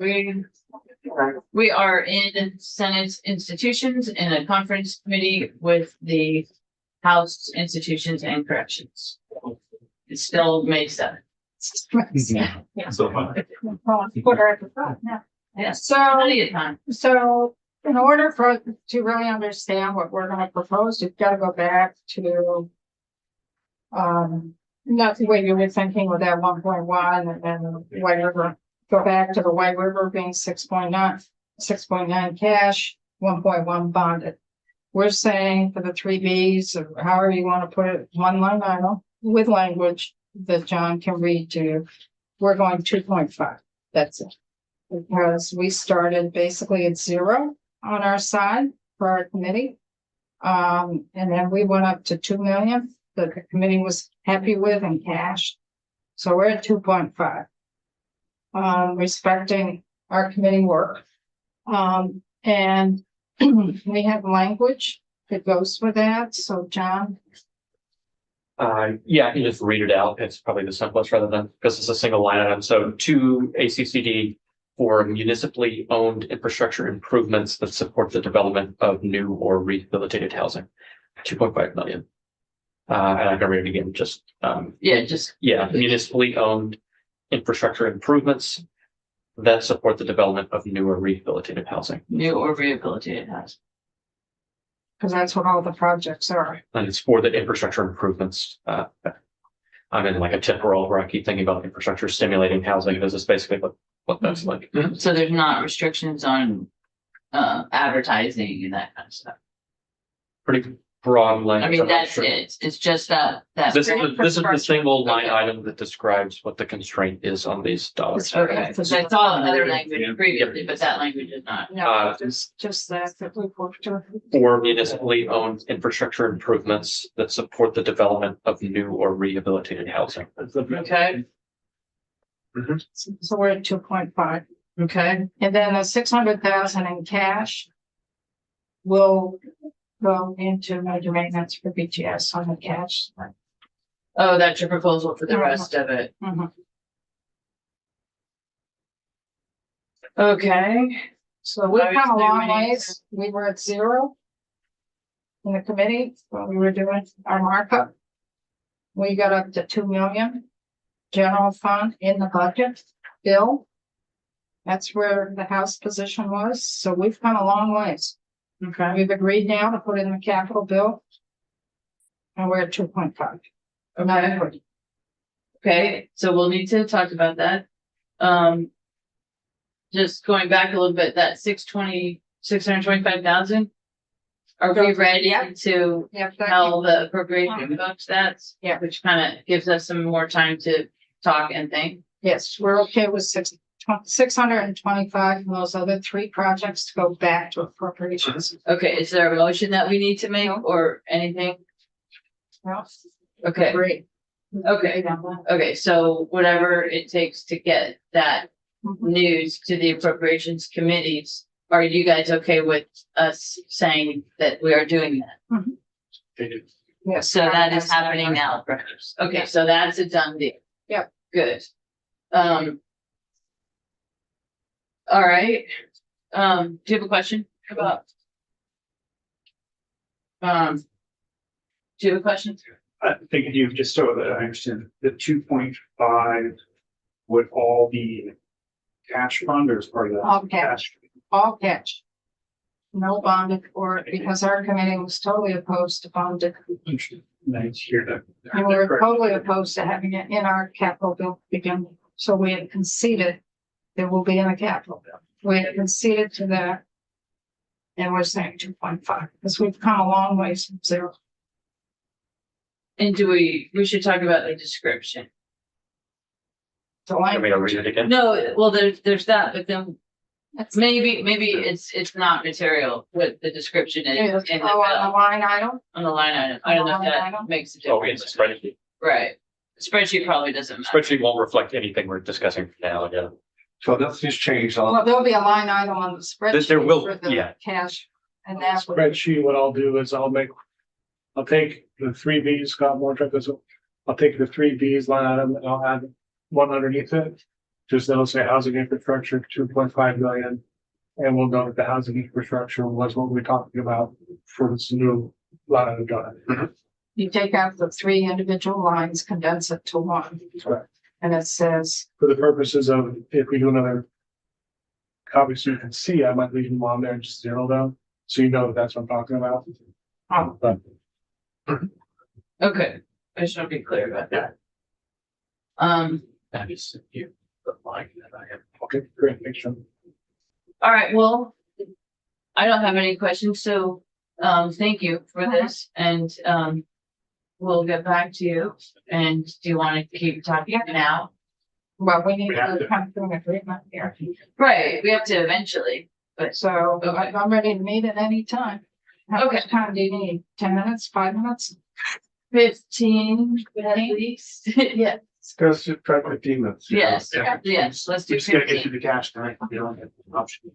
We are in Senate institutions in a conference committee with the House institutions and corrections. It's still May 7th. Yeah. So fun. Put her at the front, yeah. Yeah. So, Time. so in order for us to really understand what we're gonna propose, you've got to go back to not the way you were thinking with that 1.1 and then White River. Go back to the White River being 6.9 cash, 1.1 bonded. We're saying for the 3Bs, or however you want to put it, one line item with language that John can read to you. We're going 2.5. That's it. Because we started basically at 0 on our side for our committee. And then we went up to 2 million that the committee was happy with in cash. So we're at 2.5. Respecting our committee work. And we have language that goes with that. So John. Yeah, I can just read it out. It's probably the simplest rather than because it's a single line item. So to ACCD for municipally owned infrastructure improvements that support the development of new or rehabilitated housing, 2.5 million. And I can read it again. Just municipally owned infrastructure improvements that support the development of new or rehabilitated housing. New or rehabilitated housing. Because that's what all the projects are. And it's for the infrastructure improvements. I'm in like a tip role where I keep thinking about infrastructure stimulating housing. This is basically what that's like. So there's not restrictions on advertising and that kind of stuff. Pretty broad language. I mean, that's it. It's just that. This is the single line item that describes what the constraint is on these dollars. Okay, because I saw other language previously, but that language is not. No, just that we worked to. For municipally owned infrastructure improvements that support the development of new or rehabilitated housing. Okay. So we're at 2.5. Okay. And then the 600,000 in cash will go into major maintenance for BGS on the cash. Oh, that's your proposal for the rest of it. Okay. So we've come a long Obviously, we need ways. We were at 0 in the committee when we were doing our markup. We got up to 2 million general fund in the budget bill. That's where the House position was. So we've come a long ways. Okay. We've agreed now to put in the capital bill. And we're at 2.5. Okay. Okay, so we'll need to talk about that. Just going back a little bit, that 625,000. Are we ready to tell the appropriation folks that? Yeah. Which kind of gives us some more time to talk and think. Yes, we're okay with 625 and those other 3 projects to go back to appropriations. Okay, is there a motion that we need to make or anything? No. Okay, Great. okay, okay, so whatever it takes to get that news to the appropriations committees, are you guys okay with us saying that we are doing that? Yes. So that is happening now. Okay, so that's a done deal. Yep. Good. All right. Do you have a question about? Do you have a question? I think you just so that I understand the 2.5 would all be cash fund or as part of that? All cash. All cash. No bonded for it because our committee was totally opposed to bonded. Nice to hear that. And we were totally opposed to having it in our capital bill to begin with. So we had conceded it will be in the capital bill. We had conceded to that. And we're saying 2.5 because we've come a long ways from 0. And we should talk about the description. So Can we read it again? No, well, there's that, but then maybe it's not material what the description is in the on the bill, line item. on the line item. I don't know if that makes a Oh, it's difference. a spreadsheet. Right. The spreadsheet probably doesn't matter. Spreadsheet won't reflect anything we're discussing now. Yeah. So that's just changed Well, on there'll be a line item on the spreadsheet. There will, for the yeah. Cash and that. Spreadsheet, what I'll do is I'll take the 3Bs, Scott Moore took this. I'll take the 3Bs line item and I'll add one underneath it just they'll say housing infrastructure, 2.5 million. And we'll know that the housing infrastructure was what we're talking about for this new line of done. You take out the three individual lines, condense it to one, Correct. and it says, For the purposes of, if we do another copy so you can see, I might leave them on there and just zero them, so you know that that's what I'm talking about. oh, But Okay, I just want to be clear about that. That is you, the line that I have. okay, great, thanks, Sean. All right, well, I don't have any questions, so, thank you for this, and, we'll get back to you. And do you want to keep talking now? well, we need We have to to. come to an agreement here. Right, we have to eventually, So Okay. I'm ready to meet at any time. How Okay. much time do you need? 10 minutes, 5 minutes? 15 at least, yeah, Let's just try 15 minutes. yes, Yeah. yes, let's do We just gotta get 15. you the cash tonight. You know, option.